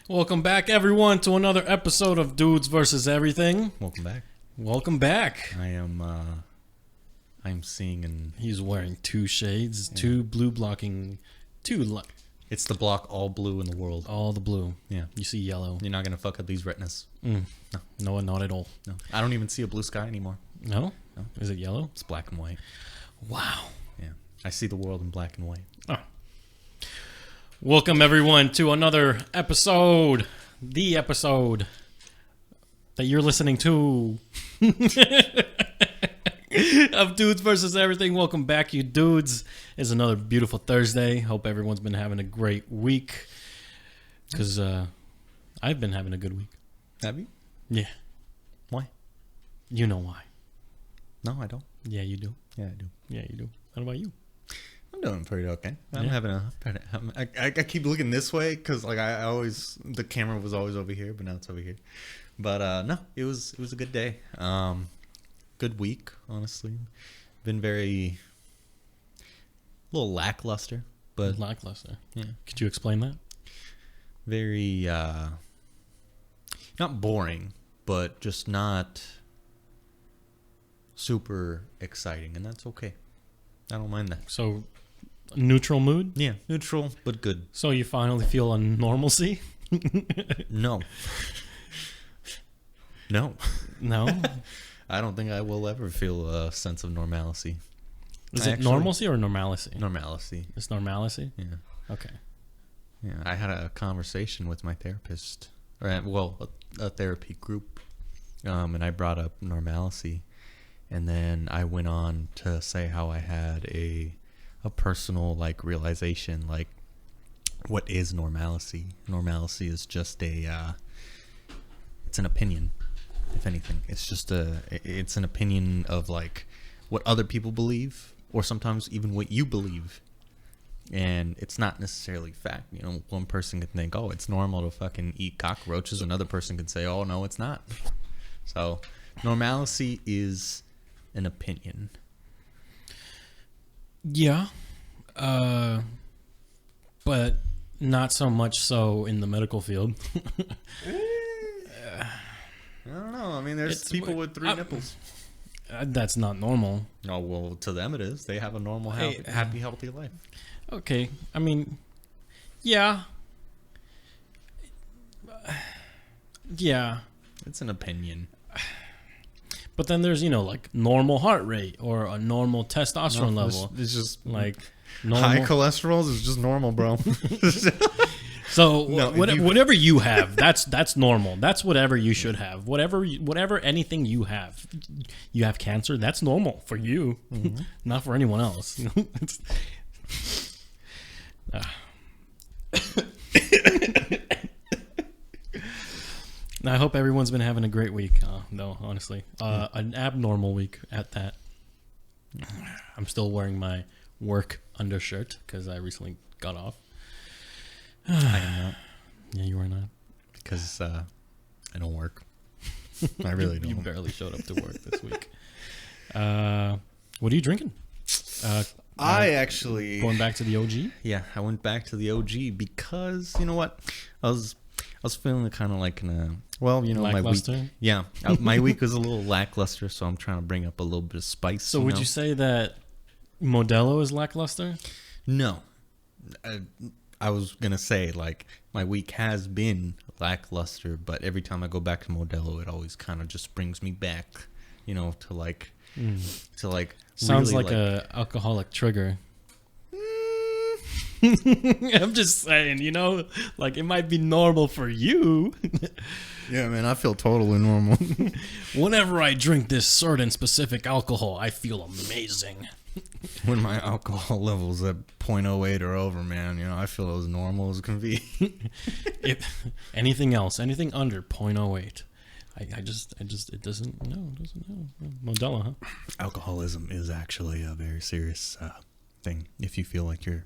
Welcome back, everyone, to another episode of Dudes versus Everything. Welcome back. Welcome back. I'm seeing an... He's wearing two shades, two blue blocking, It's the block all blue in the world. all the blue. Yeah. You see yellow. You're not going to fuck up these retinas. No, not at all. No. I don't even see a blue sky anymore. No? No. Is it yellow? It's black and white. Wow. Yeah. I see the world in black and white. Oh. Welcome, everyone, to another episode. The episode that you're listening to of Dudes versus Everything. Welcome back, you dudes. It's another beautiful Thursday. Hope everyone's been having a great week. Because I've been having a good week. Have you? Yeah. Why? You know why. No, I don't. Yeah, you do. Yeah, I do. Yeah, you do. What about you? I'm doing pretty okay. I'm Yeah. having I keep looking this way because like I always, the camera was always over here, but now it's over here. But no, it was a good day. Good week, honestly. Been a little lackluster, but Lackluster. yeah, Could you explain that? very not boring, but just not super exciting, and that's okay. I don't mind that. So, neutral mood? Yeah, neutral but good. So you finally feel a normalcy? No. No. No? I don't think I will ever feel a sense of normalcy. Is it normalcy or normalcy? Normalcy. It's normalcy? Yeah. Okay. Yeah. I had a conversation with my therapist, or a therapy group, and I brought up normalcy, and then I went on to say how I had a personal like realization, like what is normalcy? Normalcy is just it's an opinion. If anything, it's an opinion of like what other people believe, or sometimes even what you believe, and it's not necessarily fact. You know, one person could think, oh, it's normal to fucking eat cockroaches. Another person could say, oh, no, it's not. So normalcy is an opinion. Yeah. But not so much so in the medical field. I don't know. I mean, there's people with three nipples. That's not normal. Oh, well, to them it is. They have a normal, happy, healthy life. Okay. I mean, yeah. Yeah. It's an opinion. But then there's, like normal heart rate or a normal testosterone level. It's just Like normal. high cholesterol is just normal, bro. So No, whatever you have, that's normal. That's whatever you should have. Whatever anything you have cancer. That's normal for you, not for anyone else. I hope everyone's been having a great week. Though honestly, an abnormal week at that. I'm still wearing my work undershirt because I recently got off. I am not. Yeah, you are not. Because I don't work. I really don't. You barely showed up to work this week. What are you drinking? I actually... Going back to the OG? Yeah, I went back to the OG because, you know what? I was feeling kind of like my Lackluster? week... Yeah, my week was a little lackluster, so I'm trying to bring up a little bit of spice. So would you say that Modelo is lackluster? No. I was going to say, like, my week has been lackluster, but every time I go back to Modelo, it always kind of just brings me back, to like... Sounds really like a alcoholic trigger. I'm just saying, like it might be normal for you. Yeah, man, I feel totally normal. Whenever I drink this certain specific alcohol, I feel amazing. When my alcohol level's at 0.08 or over, man, I feel as normal as can be. If anything under 0.08. It doesn't Modelo, huh? Alcoholism is actually a very serious thing. If you feel like you're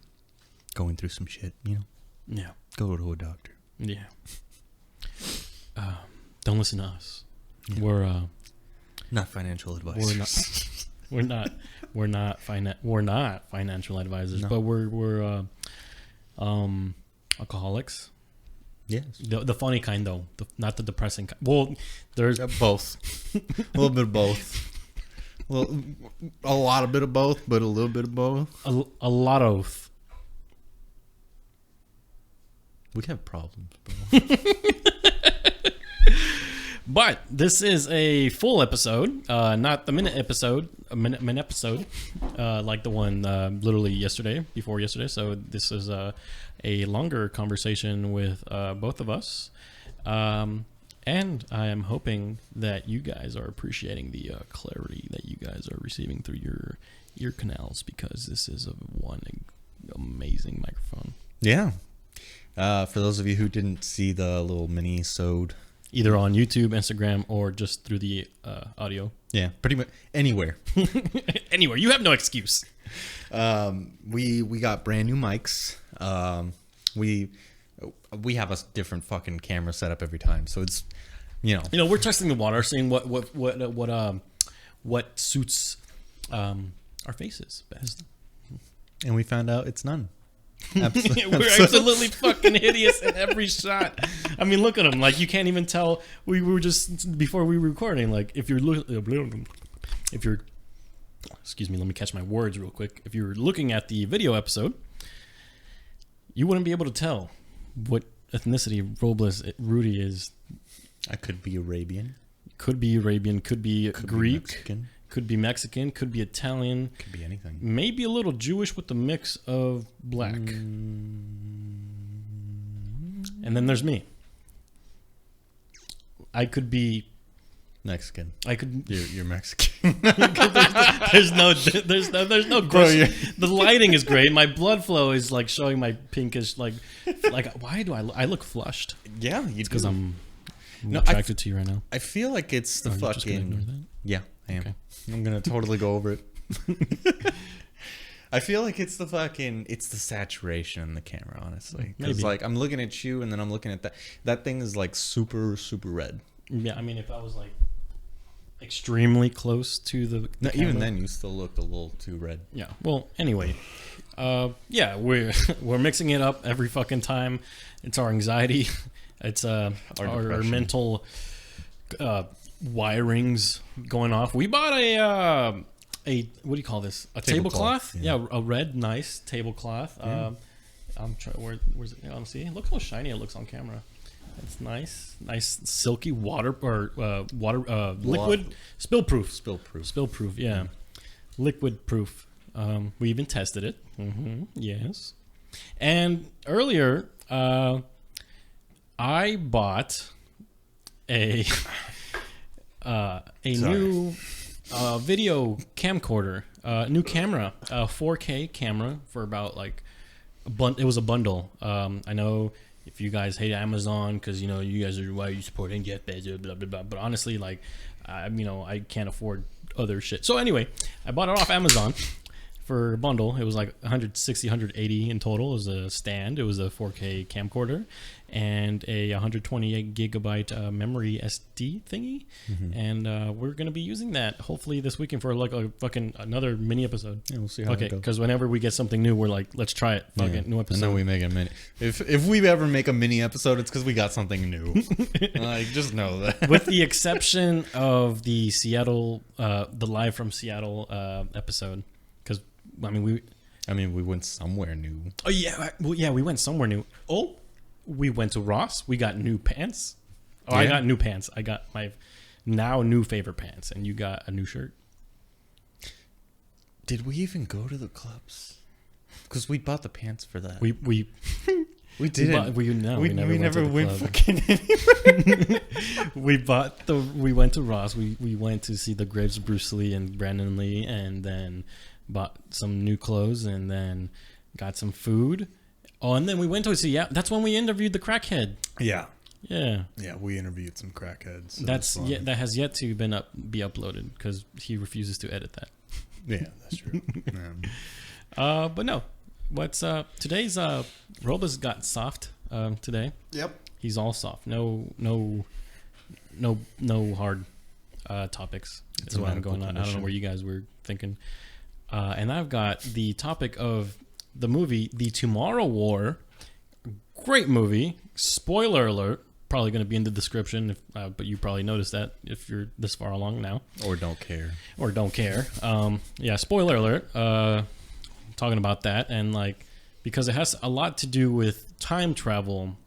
going through some shit, Yeah. go to a doctor. Yeah. Don't listen to us. Yeah. We're not financial advice. We're not financial advisors, No. but we're alcoholics. Yes. The funny kind though, not the depressing kind. Well, there's Both. A little bit of both. A lot of bit of both, but a little bit of both. a lot of. We have problems, bro. But this is a full episode, not the minute episode, a minute episode, like the one literally before yesterday. So this is a longer conversation with both of us. And I am hoping that you guys are appreciating the clarity that you guys are receiving through your ear canals, because this is one amazing microphone. Yeah. For those of you who didn't see the little mini-sode, either on YouTube, Instagram, or just through the audio. Yeah, pretty much anywhere. Anywhere. You have no excuse. We got brand new mics. We have a different fucking camera setup every time, so it's we're testing the water, seeing what suits our faces best. And we found out it's none. We're absolutely fucking hideous in every shot. I mean, look at them. Like, you can't even tell. We were just before we were recording. Like, if you're excuse me, let me catch my words real quick. If you're looking at the video episode, you wouldn't be able to tell what ethnicity Rudy is. I could be Arabian. Could be Arabian. Could be Greek. Mexican. Could be Mexican. Could be Italian. Could be anything. Maybe a little Jewish with a mix of black. And then there's me. I could be Mexican. I could. You're Mexican. there's no Bro, the lighting is great. My blood flow is like showing my pinkish like why do I look flushed? Yeah, you because do. I'm attracted to you right now. I feel like it's the fucking. Yeah, I am. Okay. I'm gonna totally go over it. I feel like it's the saturation in the camera, honestly. Because like I'm looking at you and then I'm looking at that thing is like super, super red. Yeah, I mean, if I was like extremely close to the camera, even then you still looked a little too red. Yeah. Well, anyway, yeah, we're mixing it up every fucking time. It's our anxiety. It's our mental wirings going off. We bought a what do you call this? A tablecloth? Yeah, a red nice tablecloth. Yeah. I'm trying. Where's it? See, look how shiny it looks on camera. It's nice silky liquid spill-proof. Yeah, liquid proof. We even tested it. Yes, and earlier I bought a new video camcorder, new camera, 4K camera for about like it was a bundle. I know if you guys hate Amazon because you guys are why are you supporting Jeff Bezos, blah blah blah. But honestly, like I can't afford other shit. So anyway, I bought it off Amazon for a bundle. It was like 160, 180 in total. It was a stand. It was a 4K camcorder and a 128 gigabyte memory SD thingy. And we're going to be using that hopefully this weekend for like a fucking another mini episode. Yeah, we'll see how it goes. Because whenever we get something new, we're like, let's try it. Fucking new episode. And then we make a mini. If we ever make a mini episode, it's because we got something new. Like, just know that. With the exception of the Seattle, the live from Seattle episode. Because, we went somewhere new. Oh, yeah. Well, yeah, we went somewhere new. Oh, we went to Ross. We got new pants. Oh, yeah. I got new pants. I got my now new favorite pants. And you got a new shirt. Did we even go to the clubs? Because we bought the pants for that. We didn't. We never went fucking anywhere. We went to Ross. We went to see the Graves of Bruce Lee and Brandon Lee, and then bought some new clothes, and then got some food. Oh, and then we went to see. Yeah, that's when we interviewed the crackhead. Yeah. Yeah. Yeah, we interviewed some crackheads. So that has yet to be uploaded because he refuses to edit that. Yeah, that's true. But no. What's today's Roba's got soft today. Yep. He's all soft. No hard topics. That's what I'm going on. I don't know where you guys were thinking. And I've got the topic of the movie The Tomorrow War. Great movie. spoiler alert, probably going to be in the description, but you probably noticed that if you're this far along now. Or don't care. Yeah, spoiler alert. Talking about that, and like, because it has a lot to do with time travel,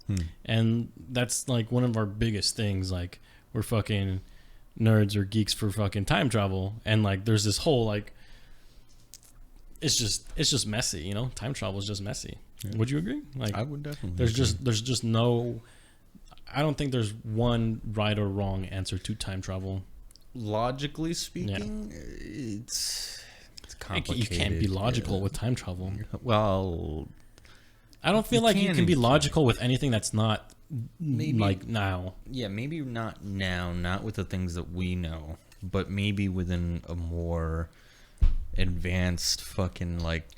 and that's like one of our biggest things. Like, we're fucking nerds or geeks for fucking time travel, and like, there's this whole like, it's just messy, you know. Time travel is just messy. Yeah. Would you agree? Like, I would definitely. There's just no. I don't think there's one right or wrong answer to time travel. Logically speaking, it's complicated. You can't be logical with time travel. Well, I don't feel like you can be logical with anything that's not maybe, like now. Yeah, maybe not now, not with the things that we know, but maybe within a more advanced fucking like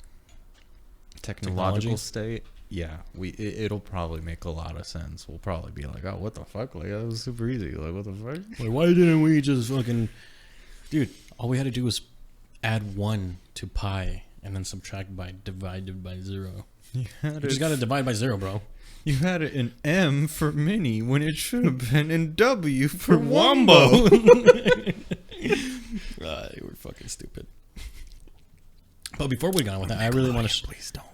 technological state. Yeah, it'll probably make a lot of sense. We'll probably be like, oh, what the fuck? Like, that was super easy. Like, what the fuck? Like, why didn't we just fucking... Dude, all we had to do was add 1 to pi and then subtract by divided by 0. You just got to divide by 0, bro. You had it in M for mini when it should have been in W for wombo. You were fucking stupid. But before we go on with that, I really want to... Please don't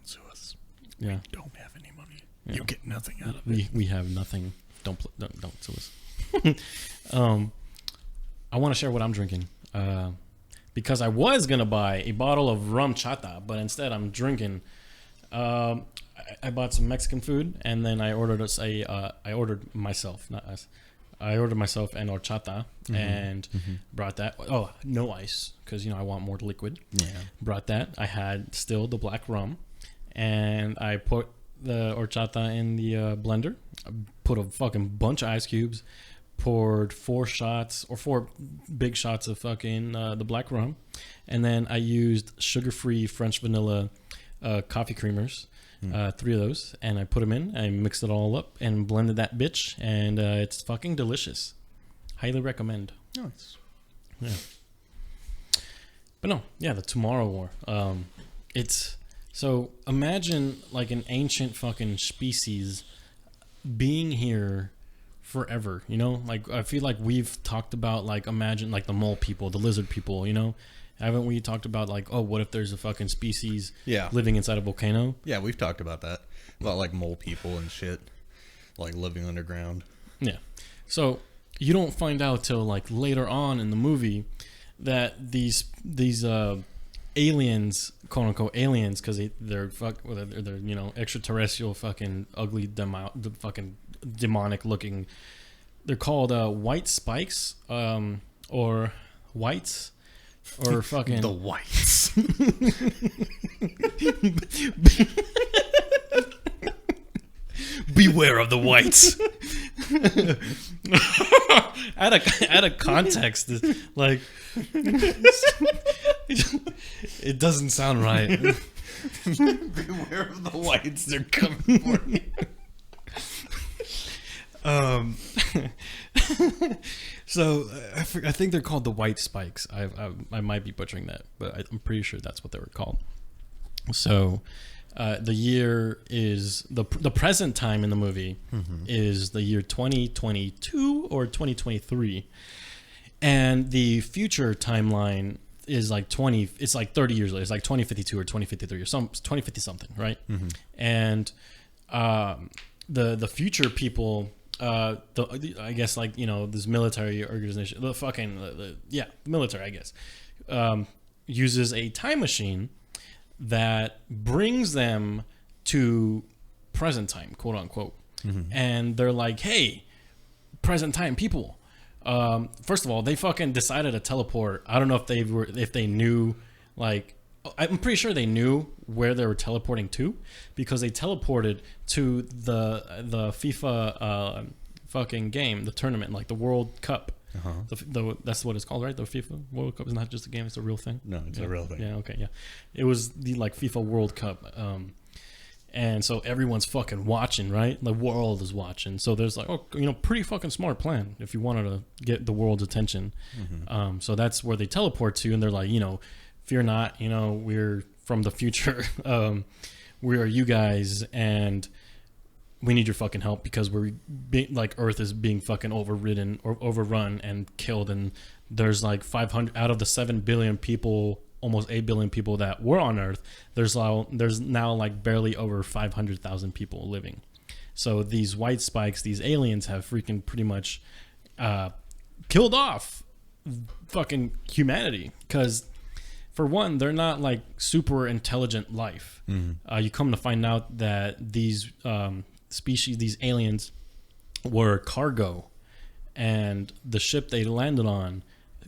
sue us. Yeah. We don't have any money. Yeah. You get nothing out of it. We have nothing. Don't sue us. I want to share what I'm drinking. Because I was going to buy a bottle of rum chata, but instead I'm drinking... I bought some Mexican food, and then I ordered I ordered myself, not us. I ordered myself an horchata and brought that. Oh, no ice, because, you know, I want more liquid. Yeah. Brought that. I had still the black rum, and I put the horchata in the blender. I put a fucking bunch of ice cubes, poured 4 big shots of fucking the black rum, and then I used sugar-free French vanilla coffee creamers. 3 of those, and I put them in. I mixed it all up and blended that bitch, and it's fucking delicious. Highly recommend. Nice. Yeah. But no, yeah, the Tomorrow War. It's so, imagine like an ancient fucking species being here forever. You know, like I feel like we've talked about like imagine like the mole people, the lizard people. You know. Haven't we talked about like, oh, what if there's a fucking species living inside a volcano? Yeah, we've talked about that. About like mole people and shit. Like living underground. Yeah. So you don't find out till like later on in the movie that these aliens, quote unquote aliens, because they're you know, extraterrestrial fucking ugly fucking demonic looking. They're called white spikes or whites. Or fucking the whites. Beware of the whites. Out of context, like it doesn't sound right. Beware of the whites; they're coming for you. So I think they're called the white spikes. I might be butchering that, but I'm pretty sure that's what they were called. So the year is the present time in the movie is the year 2022 or 2023, and the future timeline is like 20. It's like 30 years later. It's like 2052 or 2053 or 2050 something, right? And the future people. I guess like, you know, this military organization, the military, I guess, uses a time machine that brings them to present time, quote unquote. And they're like, hey, present time people. First of all, they fucking decided to teleport. I don't know if they knew, like, I'm pretty sure they knew where they were teleporting to, because they teleported to the FIFA fucking game, the tournament, like the World Cup. That's what it's called, right? The FIFA World Cup is not just a game; it's a real thing. No, it's a real thing. Yeah, okay, yeah. It was the like FIFA World Cup, and so everyone's fucking watching, right? The world is watching. So there's like, oh, you know, pretty fucking smart plan if you wanted to get the world's attention. So that's where they teleport to, and they're like, you know. Fear not, you know, we're from the future. We are you guys, and we need your fucking help because like Earth is being fucking overridden or overrun and killed, and there's like 500 out of the 7 billion people, almost 8 billion people that were on Earth. There's now like barely over 500,000 people living. So these white spikes, these aliens, have freaking pretty much killed off fucking humanity because, for one, they're not like super intelligent life. You come to find out that these species, these aliens, were cargo, and the ship they landed on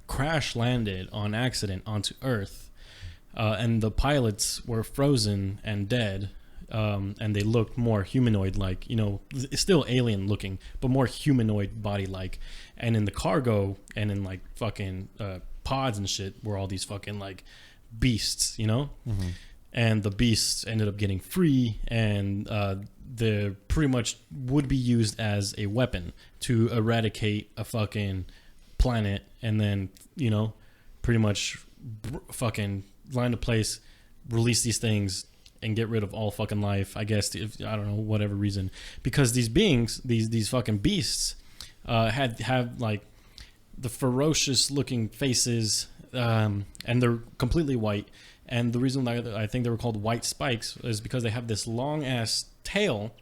crash landed on accident onto Earth, and the pilots were frozen and dead, and they looked more humanoid like, still alien looking, but more humanoid body like. And in the cargo and in like fucking pods and shit were all these fucking like beasts, and the beasts ended up getting free, and they pretty much would be used as a weapon to eradicate a fucking planet, and then pretty much fucking line to place, release these things and get rid of all fucking life, I guess, if I don't know, whatever reason, because these beings, these fucking beasts, have like the ferocious looking faces, and they're completely white. And the reason I think they were called white spikes is because they have this long ass tail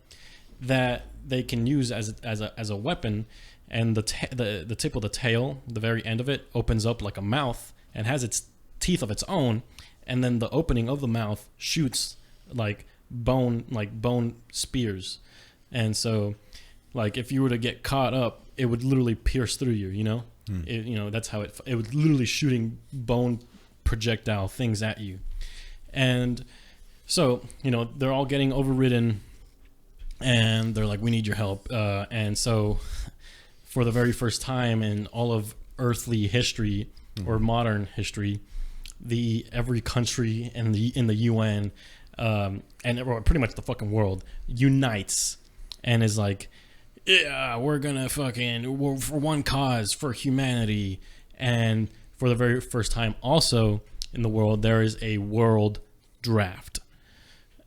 that they can use as a weapon, and the tip of the tail, the very end of it, opens up like a mouth and has its teeth of its own, and then the opening of the mouth shoots like bone spears, and so like if you were to get caught up, it would literally pierce through you. That's how it would literally shooting bone projectile things at you. And so they're all getting overridden, and they're like, we need your help. And so for the very first time in all of earthly history or modern history, every country in the UN and pretty much the fucking world unites and is like, yeah, we're gonna we're for one cause, for humanity. And for the very first time also in the world, there is a world draft.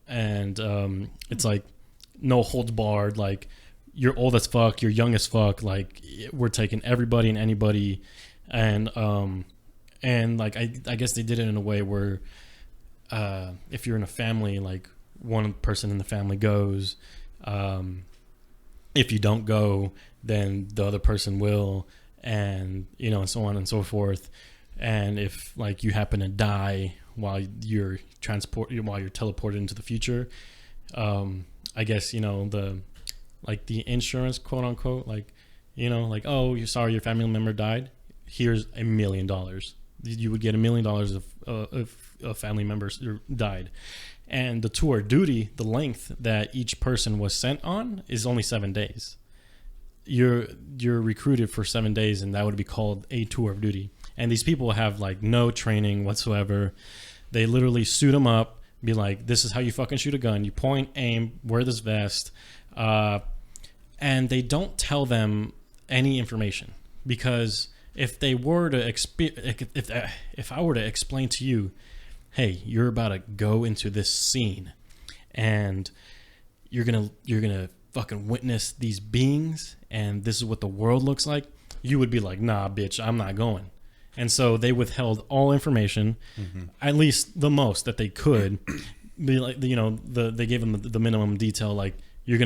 And it's like no holds barred, like you're old as fuck, you're young as fuck, like we're taking everybody and anybody. And like I guess they did it in a way where if you're in a family, like one person in the family goes, if you don't go, then the other person will, and and so on and so forth. And if like you happen to die while you're teleported into the future, I guess the insurance, quote unquote, like oh, you're sorry your family member died, here's $1 million. You would get $1 million if a family member died. And the tour of duty, the length that each person was sent on, is only 7 days. You're recruited for 7 days, and that would be called a tour of duty. And these people have like no training whatsoever. They literally suit them up, be like, this is how you fucking shoot a gun. You point, aim, wear this vest, and they don't tell them any information, because if they were to if I were to explain to you, hey, you're about to go into this scene, and you're gonna fucking witness these beings, and this is what the world looks like, you would be like, nah, bitch, I'm not going. And so they withheld all information, at least the most that they could. Be like, they gave them the minimum detail, like you're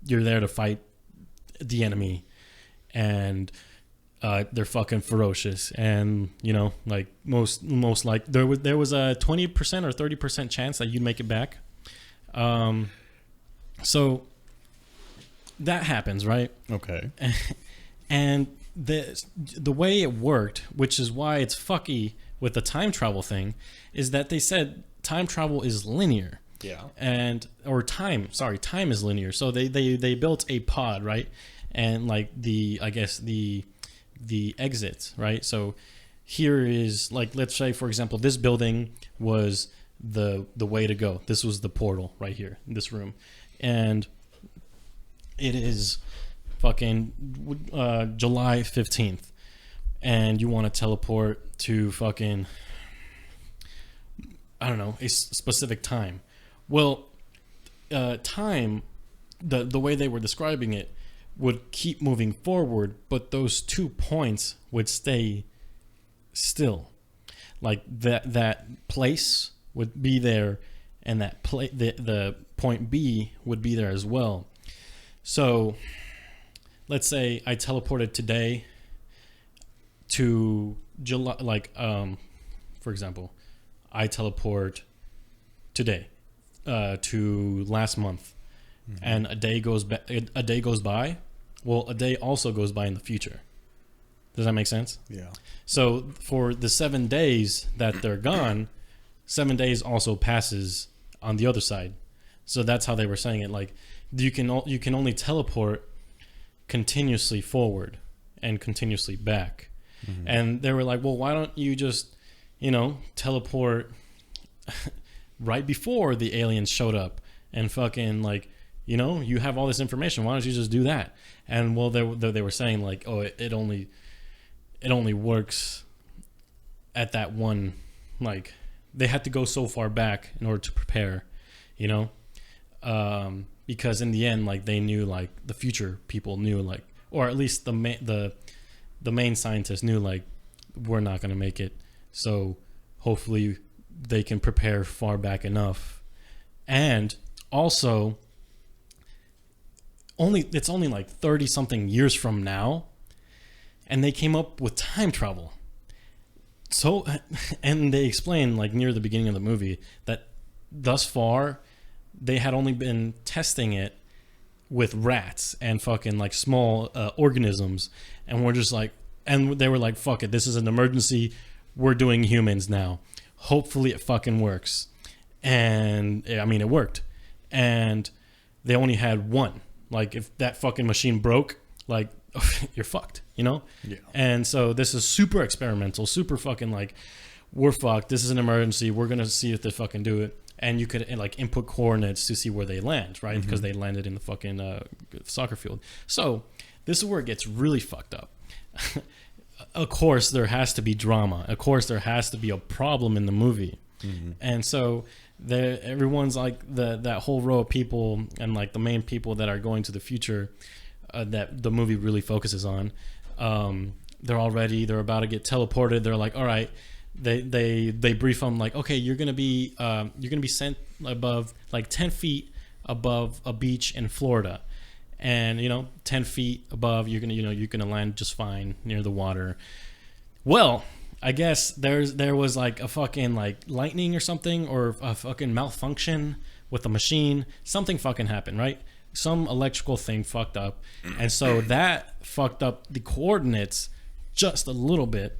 there to fight the enemy, and they're fucking ferocious, and like most like there was a 20% or 30% chance that you'd make it back. So that happens, right? Okay. And the way it worked, which is why it's fucky with the time travel thing, is that they said time travel is linear. Yeah. Time is linear. So they built a pod, right? And like the exits, right? So here is, like, let's say for example, this building was the way to go. This was the portal right here in this room, and it is fucking July 15th, and you want to teleport to fucking, I don't know, a specific time. Well, time the way they were describing it would keep moving forward, but those 2 points would stay still. Like that place would be there, and that the point B would be there as well. So let's say I teleported today to July, for example, I teleport today to last month, and a day goes by. Well, a day also goes by in the future. Does that make sense? Yeah. So for the 7 days that they're gone, 7 days also passes on the other side. So that's how they were saying it. Like you can only teleport continuously forward and continuously back. And they were like, well, why don't you just, teleport right before the aliens showed up and fucking like, you have all this information. Why don't you just do that? And well, they were saying like, oh, it only works at that one, like they had to go so far back in order to prepare, because in the end, like they knew, like the future people knew, like, or at least the main scientists knew, like we're not going to make it. So hopefully they can prepare far back enough. And also it's only like 30 something years from now, and they came up with time travel. So, and they explained like near the beginning of the movie that thus far they had only been testing it with rats and fucking like small organisms, and we're just like, and they were like, fuck it, this is an emergency, we're doing humans now, hopefully it fucking works. And I mean, it worked, and they only had one. Like if that fucking machine broke, like you're fucked, Yeah. And so this is super experimental, super fucking like, we're fucked, this is an emergency, we're gonna see if they fucking do it. And you could like input coordinates to see where they land, right? Because they landed in the fucking soccer field. So this is where it gets really fucked up. Of course there has to be drama, of course there has to be a problem in the movie. And so everyone's like that whole row of people, and like the main people that are going to the future that the movie really focuses on, they're about to get teleported. They're like, all right, they brief them like, okay, you're gonna be sent above like 10 feet above a beach in Florida, and 10 feet above you're gonna land just fine near the water. Well, I guess there was like a fucking like lightning or something, or a fucking malfunction with the machine. Something fucking happened, right? Some electrical thing fucked up, and so that fucked up the coordinates just a little bit,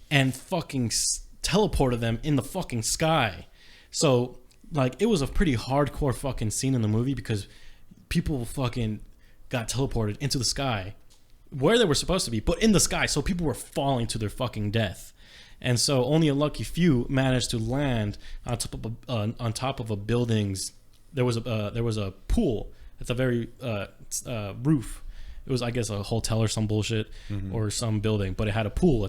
and fucking teleported them in the fucking sky. So like it was a pretty hardcore fucking scene in the movie, because people fucking got teleported into the sky where they were supposed to be, but in the sky. So people were falling to their fucking death. And so only a lucky few managed to land on top of a building's. There was a pool at the very roof. It was, I guess, a hotel or some bullshit, or some building, but it had a pool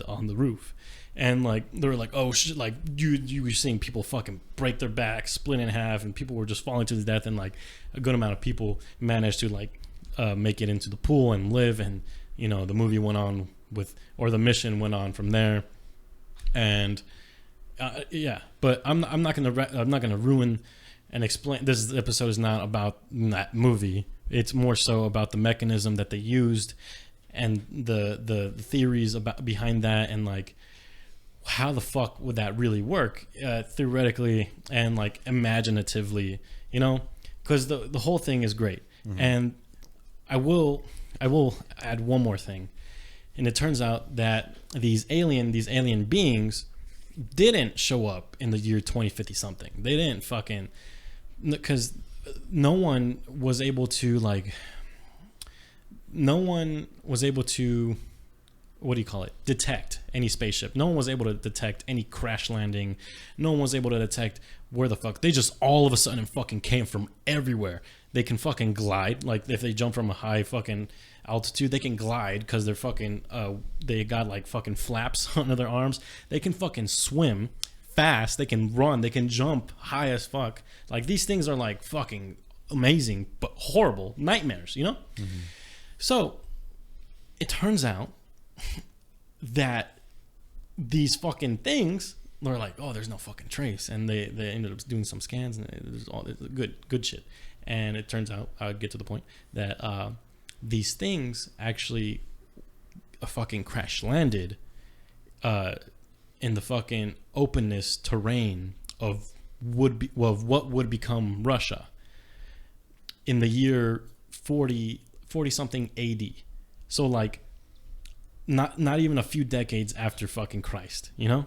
on the roof. And like they were like, oh shit, like you were seeing people fucking break their backs, split in half, and people were just falling to their death. And like a good amount of people managed to like make it into the pool and live. And the movie went on the mission went on from there. And yeah, but I'm not gonna ruin and explain. This episode is not about that movie. It's more so about the mechanism that they used, and the theories behind that, and like how the fuck would that really work theoretically and like imaginatively, because the whole thing is great. And I will add one more thing. And it turns out that these alien beings didn't show up in the year 2050 something. They didn't fucking, because no one was able to detect any spaceship. No one was able to detect any crash landing. No one was able to detect where the fuck. They just all of a sudden fucking came from everywhere. They can fucking glide. Like if they jump from a high fucking altitude, they can glide because they're fucking they got like fucking flaps under their arms. They can fucking swim fast, they can run, they can jump high as fuck. Like these things are like fucking amazing but horrible nightmares, you know? Mm-hmm. So it turns out that these fucking things, they're like, oh, there's no fucking trace. And they ended up doing some scans, and it was all good shit. And it turns out, I would get to the point, that these things actually fucking crash landed in the fucking openness terrain of what would become Russia in the year 40 something AD. So like not even a few decades after fucking Christ, you know?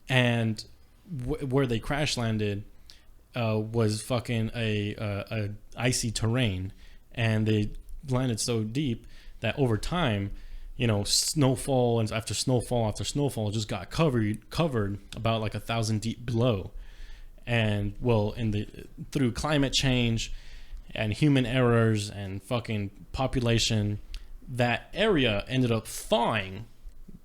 And where they crash landed was fucking a icy terrain, and they landed so deep that over time, you know, snowfall and after snowfall just got covered about like 1,000 deep below. And well, through climate change and human errors and fucking population, that area ended up thawing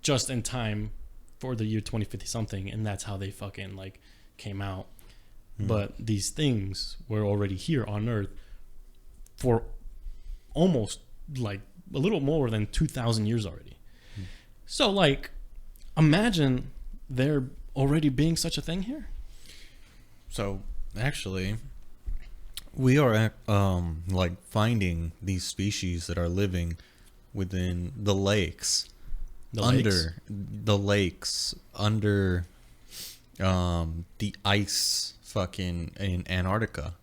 just in time for the year 2050 something, and that's how they fucking like came out. But these things were already here on Earth for almost like a little more than 2,000 years already. So like, imagine there already being such a thing here. So actually, we are like finding these species that are living within the lakes, under the ice fucking in Antarctica.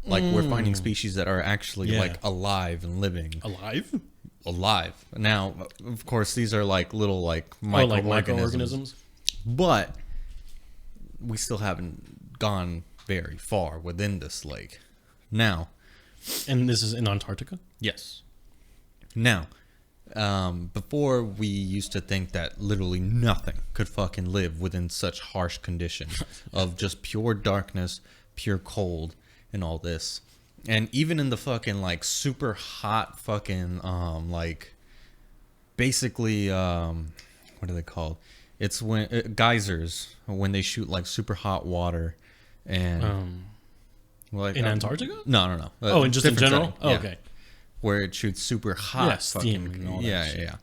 Like we're finding species that are actually like alive and living. Alive. Now, of course, these are like little like microorganisms. But we still haven't gone very far within this lake. Now, and this is in Antarctica? Yes. Now, before we used to think that literally nothing could fucking live within such harsh conditions of just pure darkness, pure cold, and all this. And even in the fucking like super hot fucking like basically what are they called? It's when geysers, when they shoot like super hot water and like in Antarctica? No. Oh, and just in general? Setting. Oh, yeah. Okay. Where it shoots super hot steam fucking and all that shit. Yeah.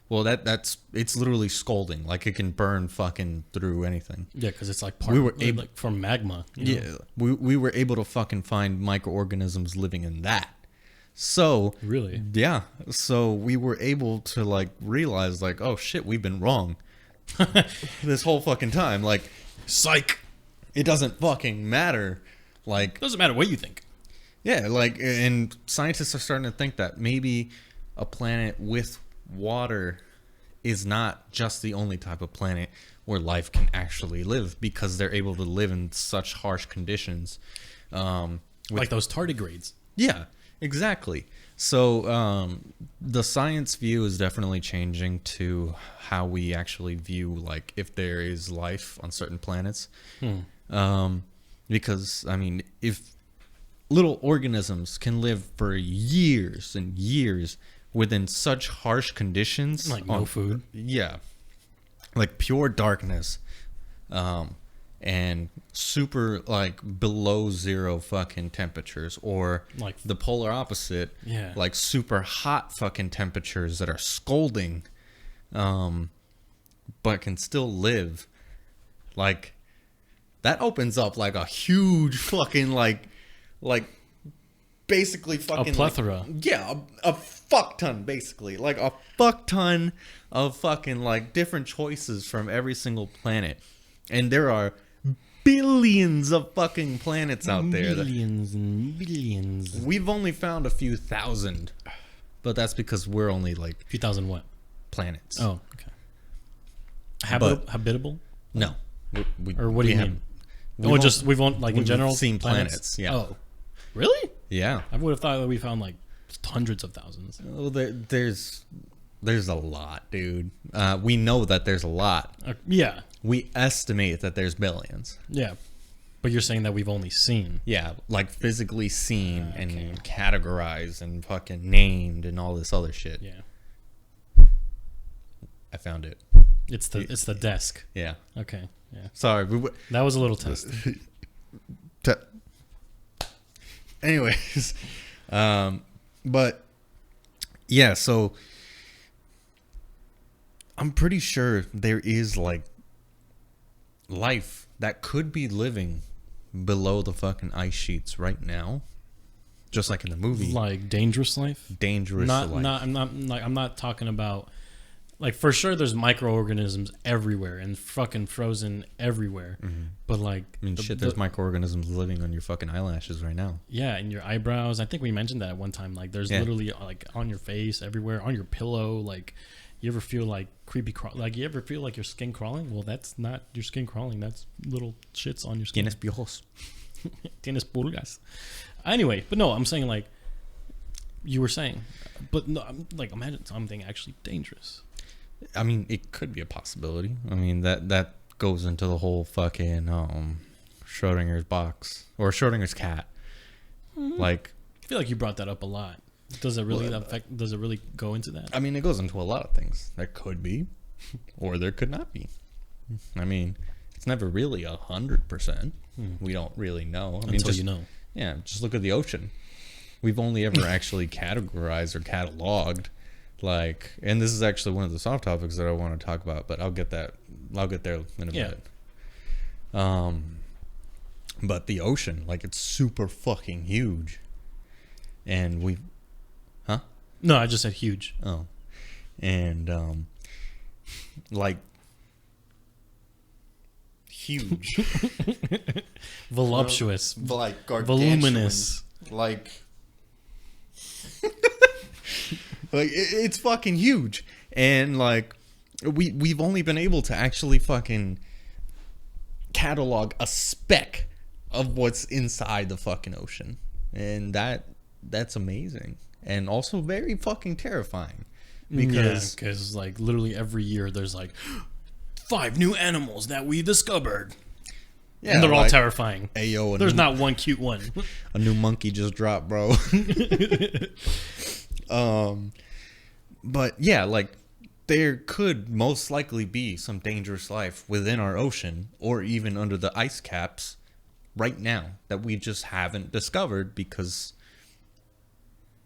Well, it's literally scalding. Like it can burn fucking through anything. Yeah, because it's like like from magma. You know? Yeah, we were able to fucking find microorganisms living in that. So really, yeah. So we were able to like realize like, oh shit, we've been wrong this whole fucking time. Like, psych. It doesn't fucking matter. Like, it doesn't matter what you think. Yeah, like, and scientists are starting to think that maybe a planet with water is not just the only type of planet where life can actually live, because they're able to live in such harsh conditions. Like those tardigrades. Yeah, exactly. So the science view is definitely changing to how we actually view, like, if there is life on certain planets. Because, I mean, if little organisms can live for years and years within such harsh conditions, like no food, like pure darkness, and super like below zero fucking temperatures, or like the polar opposite, like super hot fucking temperatures that are scalding, but can still live, like that opens up like a huge fucking like basically fucking a plethora. Like, a fuck ton, basically. Like a fuck ton of fucking like different choices from every single planet. And there are billions of fucking planets out there. Billions and billions. We've only found a few thousand. But that's because we're only like... A few thousand what? Planets. Oh, okay. Habitable? No. Or what do you mean? We've in general seen planets. Yeah. Oh, really? Yeah. I would have thought that we found like hundreds of thousands. Well, there's a lot, dude. We know that there's a lot. Yeah. We estimate that there's billions. Yeah. But you're saying that we've only seen. Yeah, like physically seen and categorized and fucking named and all this other shit. Yeah. I found it. It's the desk. Yeah. Okay. Yeah. Sorry. That was a little test. Anyways, but yeah, so I'm pretty sure there is like life that could be living below the fucking ice sheets right now, just like in the movie. Like dangerous life. Dangerous life. I'm not talking about. Like, for sure, there's microorganisms everywhere and fucking frozen everywhere. Mm-hmm. But, like... I mean, there's microorganisms living on your fucking eyelashes right now. Yeah, and your eyebrows. I think we mentioned that at one time. Like, there's literally, like, on your face, everywhere, on your pillow. Like, you ever feel, like, like, you ever feel like your skin crawling? Well, that's not your skin crawling. That's little shits on your skin. Tienes piojos. Tienes pulgas. Anyway, but no, I'm saying, like, you were saying. But, no, like, imagine something actually dangerous. I mean, it could be a possibility. I mean, that goes into the whole fucking Schrodinger's box or Schrodinger's cat. Mm-hmm. Like, I feel like you brought that up a lot. Does it really affect? Does it really go into that? I mean, it goes into a lot of things. There could be, or there could not be. I mean, it's never really 100%. We don't really know. I mean, Until you know. Yeah, just look at the ocean. We've only ever actually categorized or cataloged. Like, and this is actually one of the soft topics that I want to talk about, but I'll get there in a bit. But the ocean, like, it's super fucking huge. And No, I just said huge. Oh. And, like, huge. Voluptuous. Like, voluminous. Like... Like, it's fucking huge. And, like, we've only been able to actually fucking catalog a speck of what's inside the fucking ocean. And that's amazing. And also very fucking terrifying. Because, like, literally every year there's, like, 5 new animals that we discovered. Yeah, and they're all terrifying. Ayo, there's not one cute one. A new monkey just dropped, bro. But yeah, like, there could most likely be some dangerous life within our ocean or even under the ice caps right now that we just haven't discovered because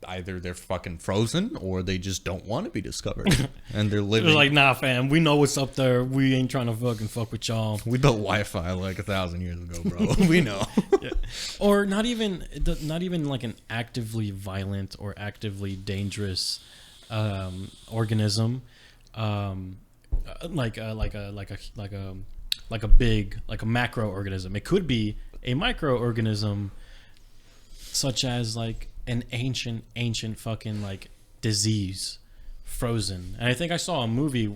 either they're fucking frozen or they just don't want to be discovered. And they're living. They're like, nah, fam, we know what's up there. We ain't trying to fucking fuck with y'all. We built Wi-Fi like 1,000 years ago, bro. We know. Yeah. Or not even like an actively violent or actively dangerous organism, like a macroorganism. It could be a microorganism, such as like an ancient fucking like disease, frozen. And I think I saw a movie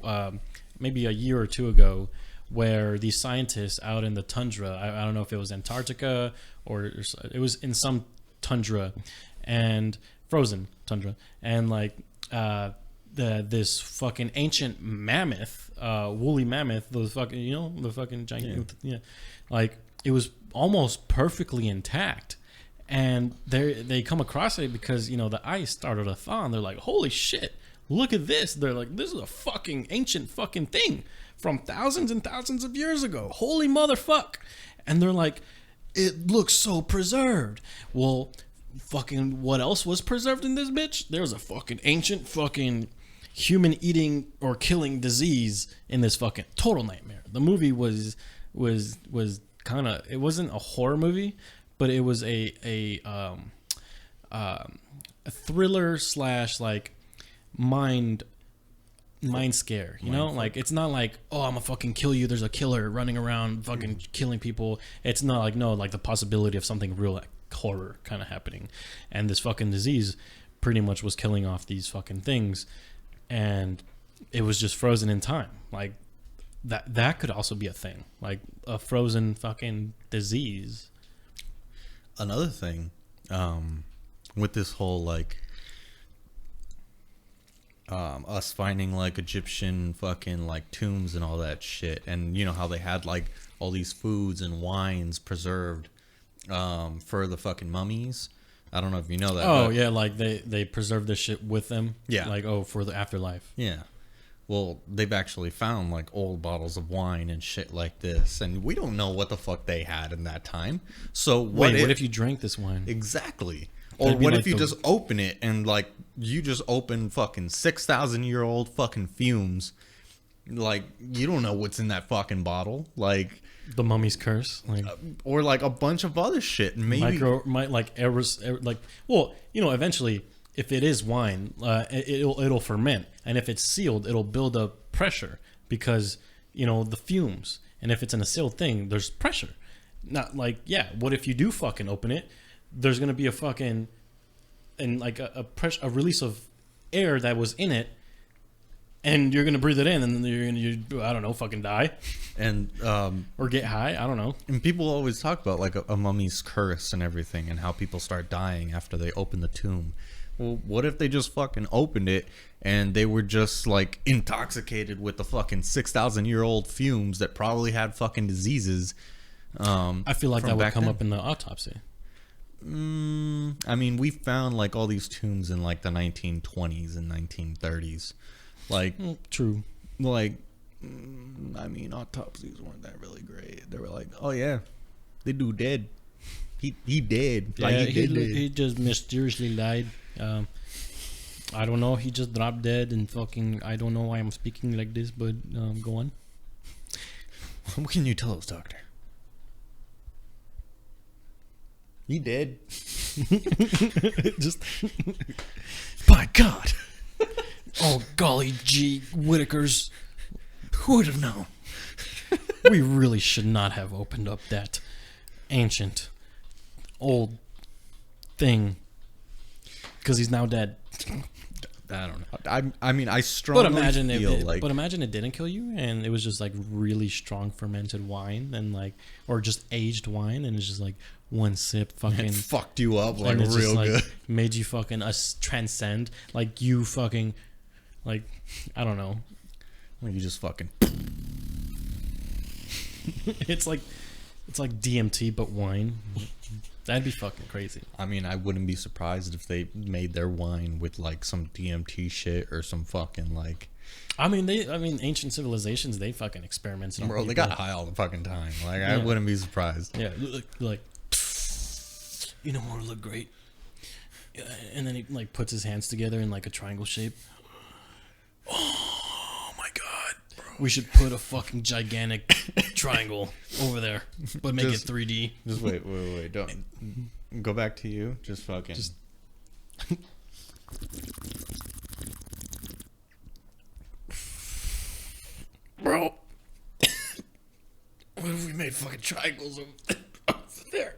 maybe a year or two ago where these scientists out in the tundra, I don't know if it was Antarctica or it was in some tundra, and frozen tundra, and like this fucking ancient mammoth, woolly mammoth, the fucking, the fucking giant, like it was almost perfectly intact. And they come across it because, the ice started to thaw, and they're like, holy shit, look at this. They're like, this is a fucking ancient fucking thing from thousands and thousands of years ago. Holy motherfuck. And they're like, it looks so preserved. Well, fucking what else was preserved in this bitch? There was a fucking ancient fucking human eating or killing disease in this fucking total nightmare. The movie was kind of, it wasn't a horror movie, but it was a thriller / like mind scare, like it's not like, oh, I'm gonna fucking kill you, there's a killer running around fucking killing people. It's not like, no, like the possibility of something real, like horror kind of happening. And this fucking disease pretty much was killing off these fucking things, and it was just frozen in time. Like that could also be a thing, like a frozen fucking disease. Another thing, with this whole like us finding like Egyptian fucking like tombs and all that shit, and how they had like all these foods and wines preserved for the fucking mummies. I don't know if you know that. Oh yeah, like they preserve this shit with them. Yeah, like, oh, for the afterlife. Yeah. Well, they've actually found like old bottles of wine and shit like this, and we don't know what the fuck they had in that time. So what if you drank this wine? Exactly. Or That'd be what like if you just open it and like you just open fucking 6,000-year-old fucking fumes? Like you don't know what's in that fucking bottle. Like the mummy's curse, like or like a bunch of other shit. Maybe well, you know, eventually if it is wine, it'll ferment, and if it's sealed, it'll build up pressure because, you know, the fumes. And if it's in a sealed thing, there's pressure. Not like, yeah, what if you do fucking open it? There's gonna be a fucking and like a pressure, a release of air that was in it, and you're gonna breathe it in, and then you I don't know, fucking die, and or get high. I don't know. And people always talk about like a mummy's curse and everything, and how people start dying after they open the tomb. Well, what if they just fucking opened it and they were just like intoxicated with the fucking 6,000-year-old fumes that probably had fucking diseases? I feel like that would come up in the autopsy. I mean, we found like all these tombs in like the 1920s and 1930s. Like, true. Like, I mean, autopsies weren't that really great. They were like, oh yeah, the dude dead. He dead. Yeah, like, he just mysteriously died. I don't know. He just dropped dead and fucking. I don't know why I'm speaking like this, but go on. What can you tell us, doctor? He dead. Just by God. Oh golly gee Whitakers. Who would have known? We really should not have opened up that ancient old thing, because he's now dead. I don't know. I mean, I strongly but imagine it didn't kill you, and it was just like really strong fermented wine, and like, or just aged wine, and it's just like one sip fucking it fucked you up like and it's real just, good. Like, made you fucking transcend, like you fucking, like, I don't know. Like you just fucking. It's like DMT but wine. That'd be fucking crazy. I mean, I wouldn't be surprised if they made their wine with like some DMT shit or some fucking like. I mean, ancient civilizations, they fucking experimented on Bro, they got high all the fucking time. Like, yeah. I wouldn't be surprised. Yeah, like, you know what would look great? And then he like puts his hands together in like a triangle shape. Oh my God, bro. We should put a fucking gigantic triangle over there, but make it 3D. Just wait. Don't go back to you. Just fucking. Just. Bro, what if we made fucking triangles over there?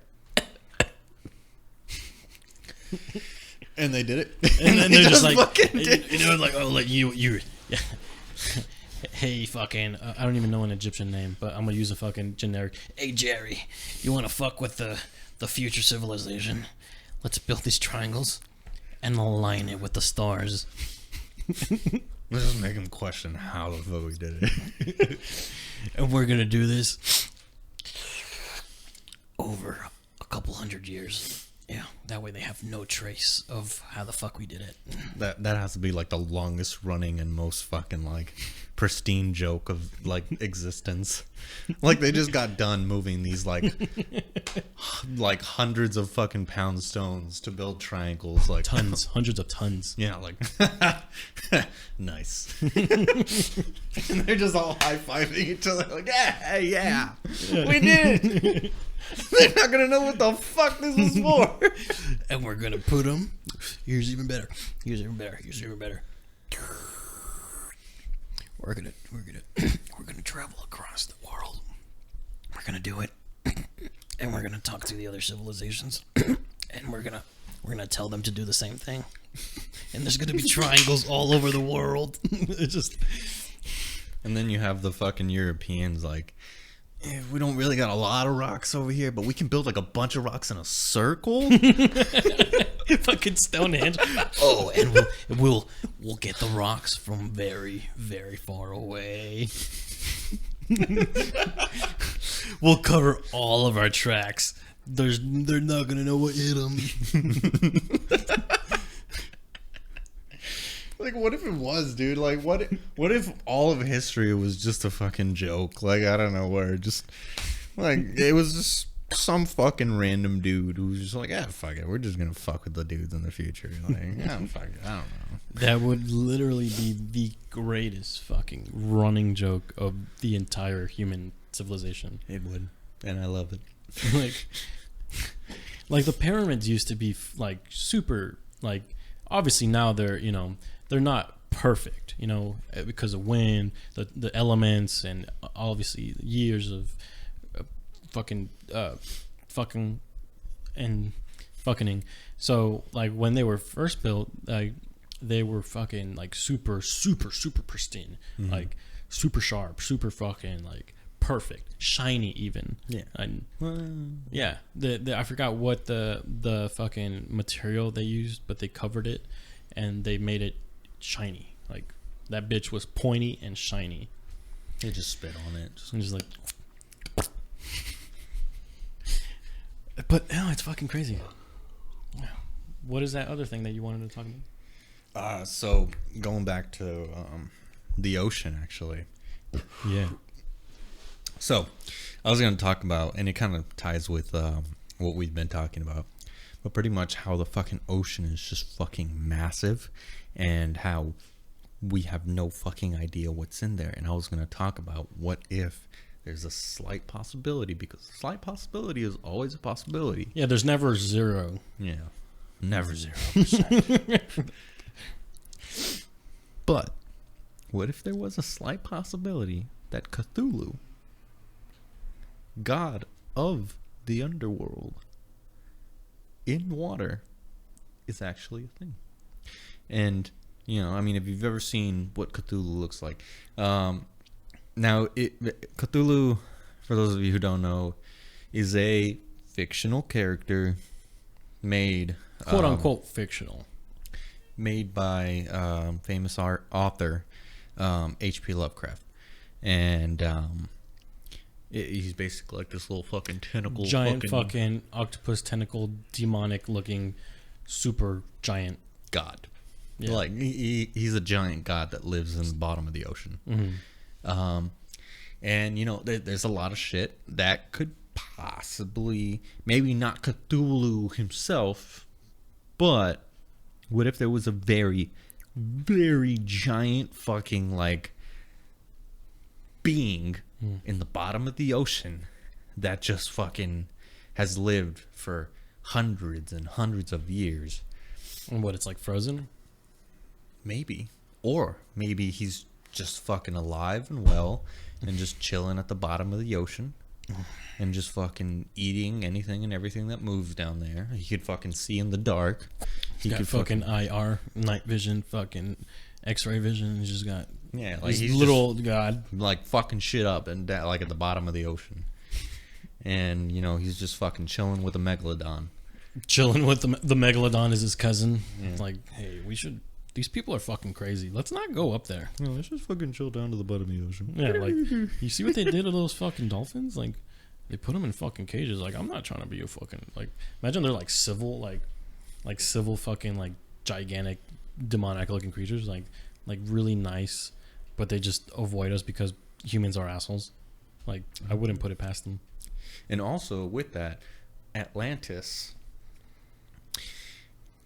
And they did it. And then they're just like, you know, like, oh, like you. Yeah. Hey, fucking, I don't even know an Egyptian name, but I'm gonna use a fucking generic. Hey, Jerry, you want to fuck with the future civilization? Let's build these triangles and align it with the stars. Let's just make him question how the fuck we did it. And we're gonna do this over a couple hundred years. Yeah, that way they have no trace of how the fuck we did it. That has to be like the longest running and most fucking like pristine joke of like existence. Like they just got done moving these like hundreds of fucking pound stones to build triangles, like tons, hundreds of tons. Yeah, like nice. And they're just all high-fiving each other like, yeah, we did it. They're not gonna know what the fuck this was for. And we're gonna put them. Here's even better. Here's even better. Here's even better. We're gonna travel across the world. We're gonna do it, and we're gonna talk to the other civilizations, and we're gonna tell them to do the same thing. And there's gonna be triangles all over the world. It's just. And then you have the fucking Europeans like, we don't really got a lot of rocks over here, but we can build like a bunch of rocks in a circle. Fucking Stonehenge. Oh, and we'll get the rocks from very, very far away. We'll cover all of our tracks. They're not gonna know what hit them. Like, what if it was, dude? Like, what if all of history was just a fucking joke? Like, I don't know, where just, like, it was just some fucking random dude who was just like, yeah, fuck it. We're just going to fuck with the dudes in the future. Like, yeah, fuck it. I don't know. That would literally be the greatest fucking running joke of the entire human civilization. It would. And I love it. Like the pyramids used to be like super, like, obviously now they're, they're not perfect, because of wind, the elements, and obviously years of fucking and fucking. So like when they were first built, like they were fucking like super pristine, like super sharp, super fucking like perfect, shiny even. Yeah. And yeah, I forgot what the fucking material they used, but they covered it and they made it shiny. Like that bitch was pointy and shiny. They just spit on it. Just like. But no, it's fucking crazy. What is that other thing that you wanted to talk about? So going back to the ocean, actually. Yeah. So I was going to talk about, and it kind of ties with what we've been talking about, but pretty much how the fucking ocean is just fucking massive, and how we have no fucking idea what's in there. And I was going to talk about what if there's a slight possibility, because a slight possibility is always a possibility. Yeah, there's never zero. Yeah. Never 0%. But what if there was a slight possibility that Cthulhu, god of the underworld in water, is actually a thing? And, I mean, if you've ever seen what Cthulhu looks like, now, Cthulhu, for those of you who don't know, is a fictional character made... quote-unquote fictional. Made by famous author H.P. Lovecraft. And he's basically like this little fucking tentacle... Giant fucking octopus tentacle, demonic-looking, super giant... god. Yeah. Like, he's a giant god that lives in the bottom of the ocean. Mm-hmm. And there's a lot of shit that could possibly, maybe not Cthulhu himself, but what if there was a very, very giant fucking like being in the bottom of the ocean that just fucking has lived for hundreds and hundreds of years? And what, it's like frozen? Maybe. Or maybe he's just fucking alive and well and just chilling at the bottom of the ocean and just fucking eating anything and everything that moves down there. He could fucking see in the dark. He could fucking IR, night vision, fucking X-ray vision. He's just got he's little god, like fucking shit up and like at the bottom of the ocean. And he's just fucking chilling with a megalodon. Chilling with the megalodon is his cousin. Yeah. Like, hey, we should. These people are fucking crazy. Let's not go up there. No, let's just fucking chill down to the bottom of the ocean. Yeah, like, you see what they did to those fucking dolphins? Like, they put them in fucking cages. Like, I'm not trying to be a fucking, like, imagine they're like civil, like civil fucking, like, gigantic, demonic looking creatures. Like really nice, but they just avoid us because humans are assholes. Like, I wouldn't put it past them. And also, with that, Atlantis,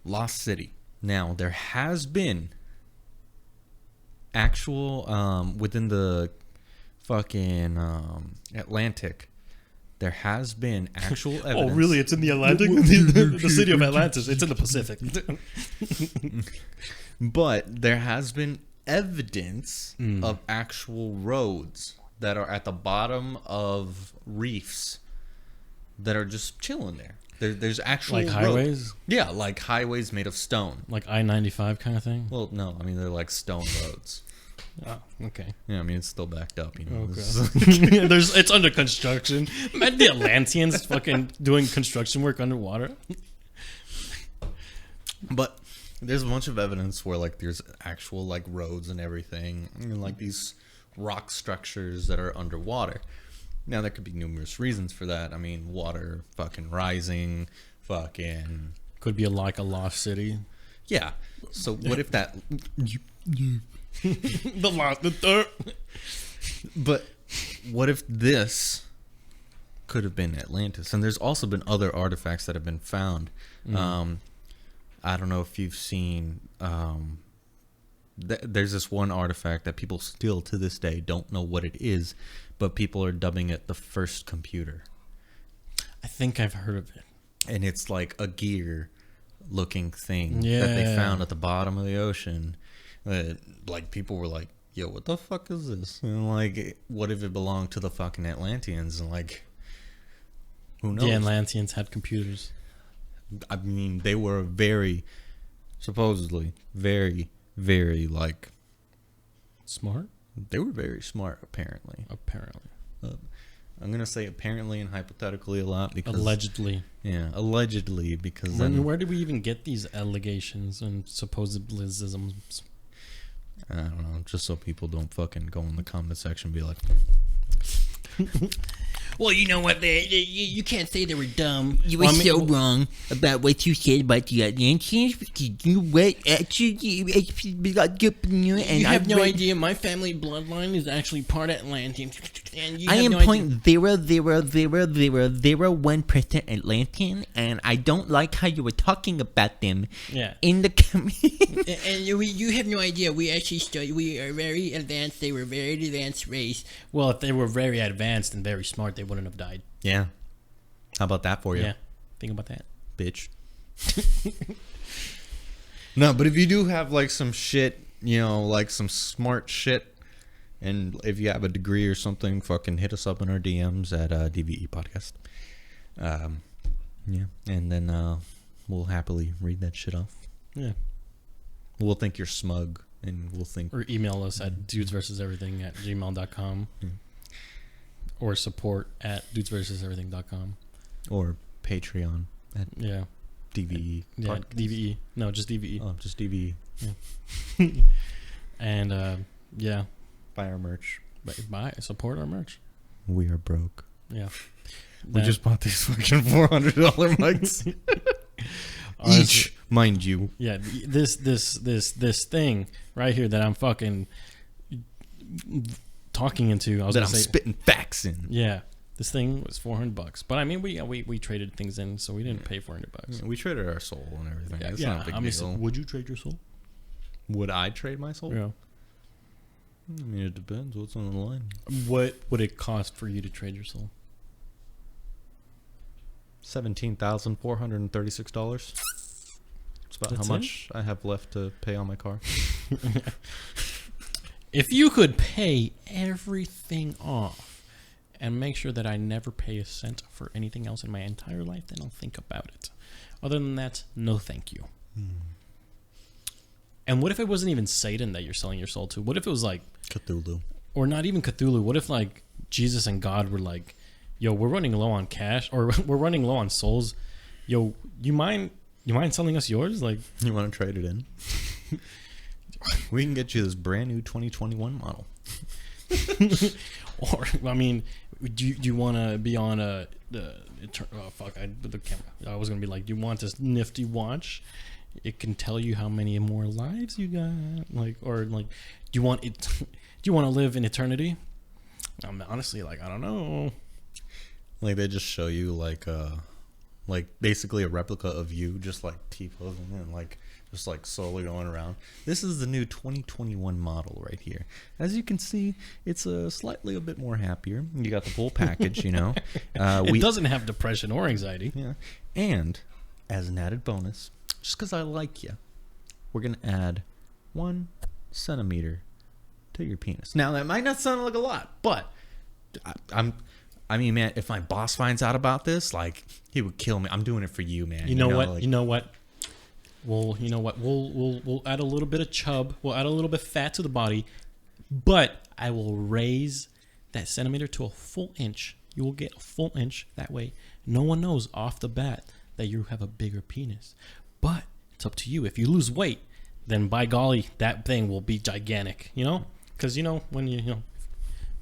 Lost City. Now, there has been actual, within the fucking Atlantic, there has been actual evidence. Oh, really? It's in the Atlantic? The city of Atlantis. It's in the Pacific. But there has been evidence of actual roads that are at the bottom of reefs that are just chilling there. There's actual like highways? Yeah, like highways made of stone. Like I-95 kind of thing? Well, no, I mean they're like stone roads. Oh, okay. Yeah, I mean it's still backed up, Okay. It's under construction. Imagine the Atlanteans fucking doing construction work underwater. But there's a bunch of evidence where like there's actual like roads and everything, and like these rock structures that are underwater. Now, there could be numerous reasons for that. I mean, water fucking rising, fucking... Could be like a lost city. Yeah. So what if that? The third. But what if this could have been Atlantis? And there's also been other artifacts that have been found. I don't know if you've seen. There's this one artifact that people still to this day don't know what it is, but people are dubbing it the first computer. I think I've heard of it. And it's like a gear-looking thing that they found at the bottom of the ocean. Like people were like, "Yo, what the fuck is this?" And like, what if it belonged to the fucking Atlanteans? And like, who knows? The Atlanteans had computers. I mean, they were supposedly very, very like smart. They were very smart, apparently. I'm gonna say apparently and hypothetically a lot because allegedly. Yeah, allegedly because where did we even get these allegations and supposabilisms? I don't know, just so people don't fucking go in the comment section and be like, well, you know what? You can't say they were dumb. You were so wrong about what you said about the Atlanteans. You what? Actually, you have no idea. My family bloodline is actually part Atlantean. And I am 0.00001% Atlantean, and I don't like how you were talking about them. Yeah. In the community. And you have no idea. We actually study. We are very advanced. They were a very advanced race. Well, if they were very advanced and very smart, they wouldn't have died. yeah. How about that for you? Yeah. Think about that. Bitch. No, but if you do have like some shit, like some smart shit, and if you have a degree or something, fucking hit us up in our DMs at DVE Podcast. Yeah. And then we'll happily read that shit off. Yeah. We'll think you're smug, and we'll think... Or email us at dudesversuseverything@gmail.com. Or support at dudesversuseverything.com. Or Patreon at DVE. Yeah, DVE. No, just DVE. Oh, just DVE. Yeah. And, Buy our merch. Support our merch. We are broke. Yeah. We just bought these fucking $400 mics. Each, mind you. Yeah, this thing right here that I'm fucking talking into. I was that gonna I'm spitting facts in. Yeah, this thing was $400, but I mean we traded things in, so we didn't pay $400. We traded our soul and everything. It's yeah. not a big deal. Would you trade your soul? Would I trade my soul? Yeah. I mean, it depends. What's on the line? What would it cost for you to trade your soul? $17,436. It's about That's how much I have left to pay on my car. If you could pay everything off and make sure that I never pay a cent for anything else in my entire life, then I'll think about it. Other than that, no thank you. And what if it wasn't even Satan that you're selling your soul to? What if it was like Cthulhu? Or not even Cthulhu. What if like Jesus and God were like, yo, we're running low on cash, or we're running low on souls. Yo, you mind selling us yours? Like, you want to trade it in? We can get you this brand new 2021 model. Or I mean, do you want to be on the camera? I was gonna be like, do you want this nifty watch? It can tell you how many more lives you got. Like, or like, do you want it? Do you want to live in eternity? Honestly, like, I don't know. Like they just show you like basically a replica of you, just like T-posing and like just like slowly going around. This is the new 2021 model right here. As you can see, it's slightly a bit more happier. You got the full package, you know. It doesn't have depression or anxiety. Yeah, and as an added bonus, just because I like you, we're gonna add 1 centimeter to your penis. Now that might not sound like a lot, but I mean, man, if my boss finds out about this, like, he would kill me. I'm doing it for you, man. You know what? Like, you know what? Well, you know what? We'll add a little bit of chub. We'll add a little bit of fat to the body, but I will raise that centimeter to a full inch. You will get a full inch. That way, no one knows off the bat that you have a bigger penis. But it's up to you. If you lose weight, then by golly, that thing will be gigantic. You know, because when you know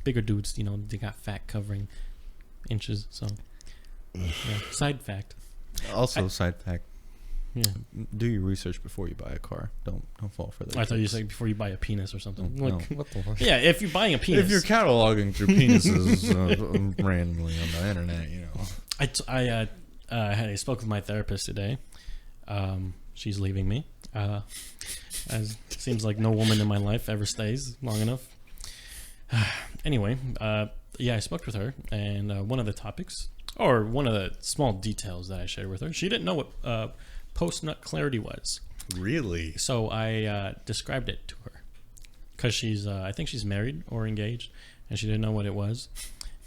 bigger dudes, they got fat covering inches. So, yeah. Side fact. Also, side fact. Yeah. Do your research before you buy a car. Don't fall for that. I thought you said before you buy a penis or something. No, what the fuck? Yeah, if you're buying a penis. If you're cataloging through penises randomly on the internet, you know. I spoke with my therapist today. She's leaving me. As it seems like no woman in my life ever stays long enough. Anyway, I spoke with her, and one of the topics, or one of the small details that I shared with her, she didn't know what post-nut clarity was. Really? So I described it to her, because I think she's married or engaged, and she didn't know what it was.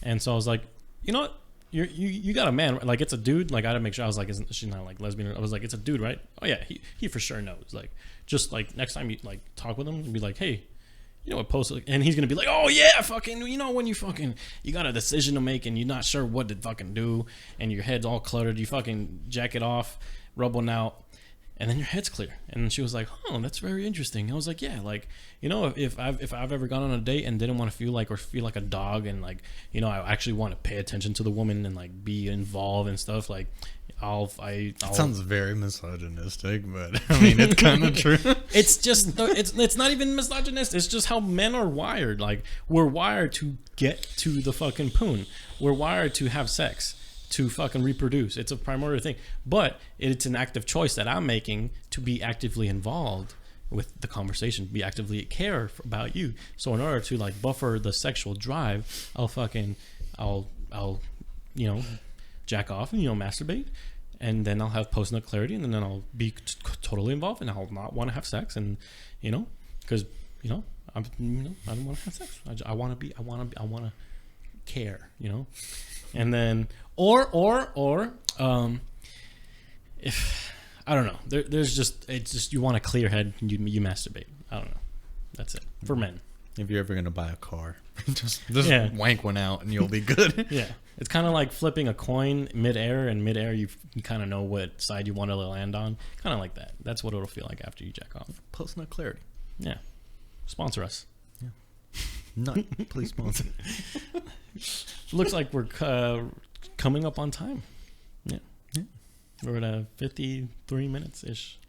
And so I was like, you know what? You got a man, like, it's a dude. Like, I had to make sure. I was like, isn't she's not like lesbian? I was like, it's a dude, right? Oh yeah, he for sure knows. Like, just like next time you like talk with him and be like, hey, you know what post, and he's gonna be like, oh yeah, fucking, you know, when you got a decision to make and you're not sure what to fucking do, and your head's all cluttered, you fucking jack it off, rub one out, and then your head's clear. And she was like, oh, that's very interesting. I was like, yeah, like, you know, if I've ever gone on a date and didn't want to feel like a dog, and like, you know, I actually want to pay attention to the woman and like be involved and stuff, like It sounds very misogynistic, but I mean, it's kind of true. It's just it's not even misogynist. It's just how men are wired. Like, we're wired to get to the fucking poon. We're wired to have sex, to fucking reproduce. It's a primordial thing. But it's an active choice that I'm making to be actively involved with the conversation, be actively care about you. So in order to like buffer the sexual drive, I'll you know, jack off and, you know, masturbate, and then I'll have post-nut clarity, and then I'll be totally involved, and I'll not want to have sex, and, you know, because, you know, I don't want to have sex. I want to care, you know, and then if I don't know, it's just you want a clear head, and you masturbate. I don't know. That's it for men. If you're ever gonna buy a car, just Yeah. wank one out and you'll be good. Yeah, it's kind of like flipping a coin midair, and midair you kind of know what side you want to land on. Kind of like that. That's what it'll feel like after you jack off. Post-nut clarity. Yeah, sponsor us. Not please sponsor. Looks like we're coming up on time. Yeah. We're at 53 minutes ish.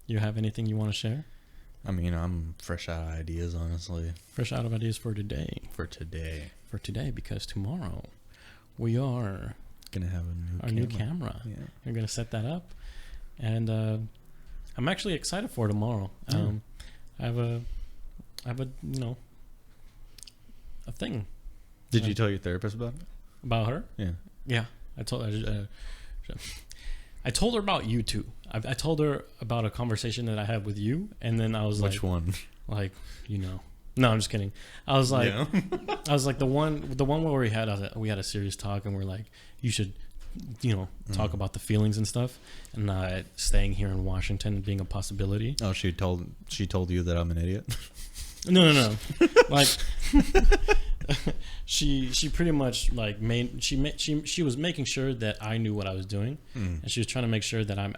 You have anything you want to share? I mean, I'm fresh out of ideas, honestly. Fresh out of ideas for today. For today, Because tomorrow we are gonna have a new camera. Yeah. We're gonna set that up, and I'm actually excited for tomorrow. I have a you know, a thing. Did you tell your therapist about it? About her? Yeah. Yeah, I told her about you too. I told her about a conversation that I had with you, and then I was like, which one? Like, you know, no, I'm just kidding. I was like, Yeah. I was like the one where we had a serious talk, and we're like, you should, you know, talk about the feelings and stuff, and not staying here in Washington being a possibility. Oh, she told you that I'm an idiot. No. Like, she pretty much like she was making sure that I knew what I was doing, and she was trying to make sure that I'm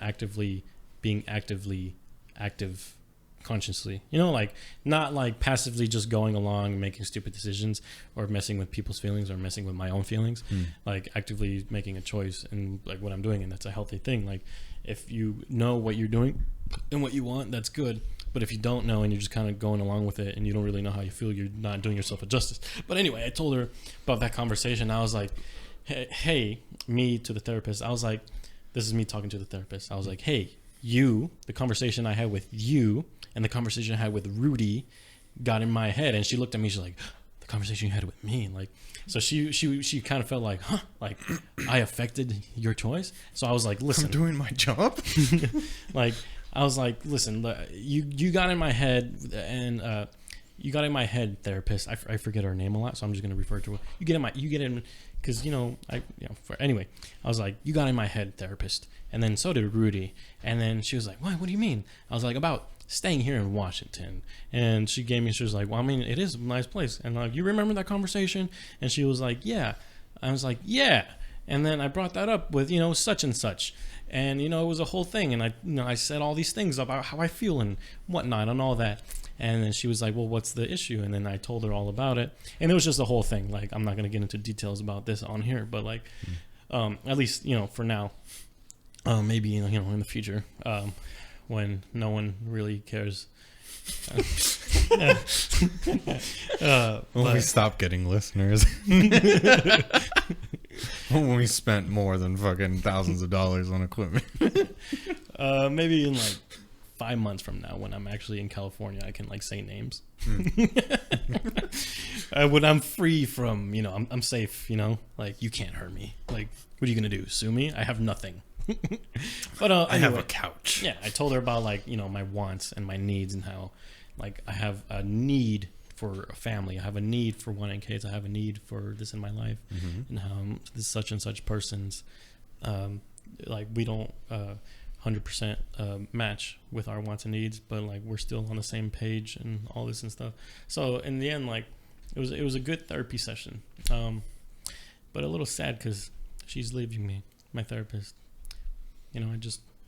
being active consciously, you know, like not like passively just going along and making stupid decisions or messing with people's feelings or messing with my own feelings, like actively making a choice and like what I'm doing, and that's a healthy thing. Like, if you know what you're doing and what you want, that's good. But if you don't know and you're just kind of going along with it and you don't really know how you feel, you're not doing yourself a justice. But anyway, I told her about that conversation. I was like, hey, me to the therapist. I was like, this is me talking to the therapist. I was like, hey, the conversation I had with you and the conversation I had with Rudy got in my head. And she looked at me. She's like, the conversation you had with me. Like, so she kind of felt like, like I affected your choice. So I was like, listen, I'm doing my job. like, I was like, listen, you got in my head, and you got in my head, therapist. I forget her name a lot, so I'm just gonna refer to her. You get in, because anyway, I was like, you got in my head, therapist, and then so did Rudy, and then she was like, what do you mean? I was like, about staying here in Washington, and she was like, well, I mean, it is a nice place, and like, you remember that conversation? And she was like, yeah. I was like, yeah. And then I brought that up with, you know, such and such. And, you know, it was a whole thing. And I said all these things about how I feel and whatnot and all that. And then she was like, well, what's the issue? And then I told her all about it. And it was just a whole thing. Like, I'm not going to get into details about this on here. But, like, at least, you know, for now, Maybe in the future, when no one really cares. When we stop getting listeners. When we spent more than fucking thousands of dollars on equipment. Maybe in like 5 months from now, when I'm actually in California, I can like say names. When I'm free from, I'm safe. Like you can't hurt me. Like what are you gonna do? Sue me? I have nothing. But I have anyway, a couch. Yeah, I told her about like my wants and my needs and how like I have a need for a family. I have a need for wanting kids. I have a need for this in my life, and how this such and such person's like we don't 100% match with our wants and needs, but like we're still on the same page and all this and stuff. So in the end, like it was a good therapy session, but a little sad because she's leaving me, my therapist.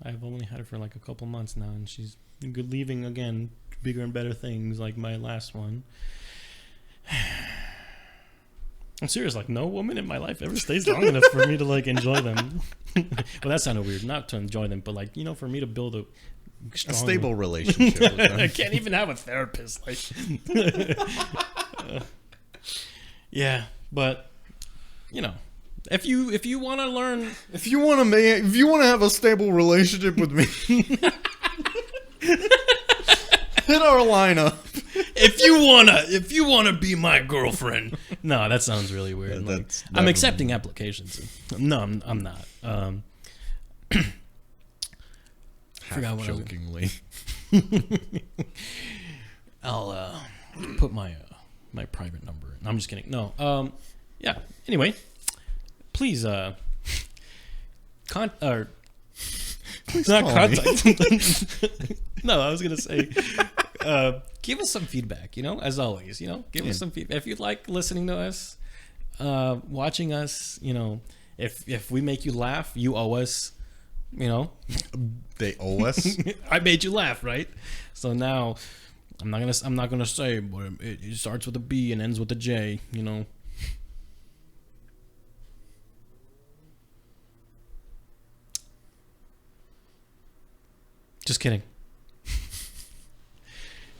I've only had her for like a couple months now, and she's leaving again, bigger and better things like my last one. I'm serious, like no woman in my life ever stays long enough for me to like enjoy them. Well, that sounded weird, not to enjoy them, but like for me to build a stable relationship with them. I can't even have a therapist, like yeah, but if you want to learn, if you want to have a stable relationship with me, hit our lineup. if you wanna be my girlfriend. No, that sounds really weird. Yeah, like, I'm accepting applications. No, I'm not. Forgot what jokingly. I'll put my private number in. I'm just kidding. No. Yeah. Anyway, please Please not call contact. No, I was gonna say, give us some feedback. As always, give us some feedback. If you like listening to us, watching us, if we make you laugh, you owe us. They owe us. I made you laugh, right? So now, I'm not gonna say, but it starts with a B and ends with a J. Just kidding.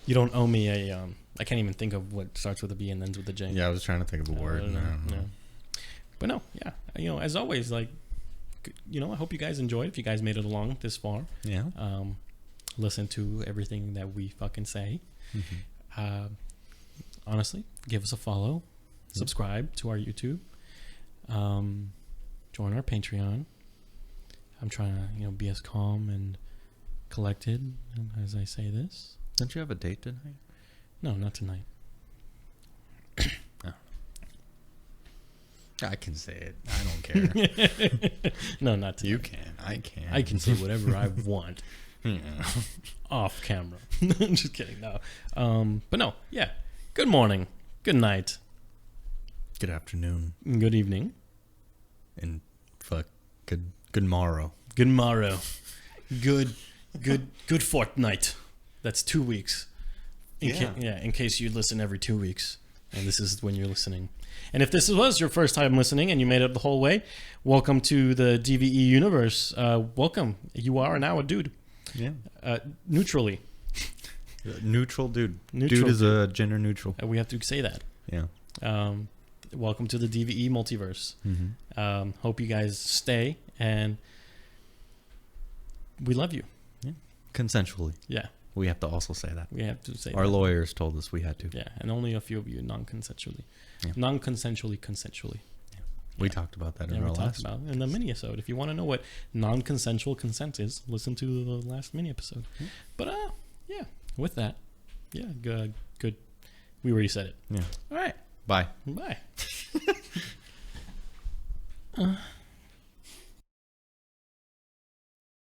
You don't owe me a. I can't even think of what starts with a B and ends with a J. Yeah, I was trying to think of a word. I don't know. But no, yeah. As always, like, I hope you guys enjoyed. If you guys made it along this far, Yeah. Listen to everything that we fucking say. Honestly, give us a follow, subscribe to our YouTube, join our Patreon. I'm trying to, be as calm and collected as I say this. Don't you have a date tonight? No, not tonight. Oh. I can say it. I don't care. No, not tonight. You can. I can. I can say whatever I want. Yeah. Off camera. Just kidding. No. But no. Yeah. Good morning. Good night. Good afternoon. Good evening. And good morrow. Good morrow. Good fortnight. That's 2 weeks. In case you listen every 2 weeks, and this is when you're listening. And if this was your first time listening and you made it the whole way, welcome to the DVE universe. Welcome. You are now a dude. Yeah. Neutrally. Neutral dude. Neutral dude is a gender neutral. We have to say that. Yeah. Welcome to the DVE multiverse. Mm-hmm. Hope you guys stay, and we love you. Yeah. Consensually. Yeah. We have to also say that. We have to say Our that. lawyers told us we had to. Yeah, and only a few of you non-consensually. Yeah. Non-consensually, consensually. Yeah. We talked about that in we our talked last. about in the mini-episode. If you want to know what non-consensual consent is, listen to the last mini-episode. Yeah. But, yeah, with that, yeah, good. We already said it. Yeah. All right. Bye. Bye.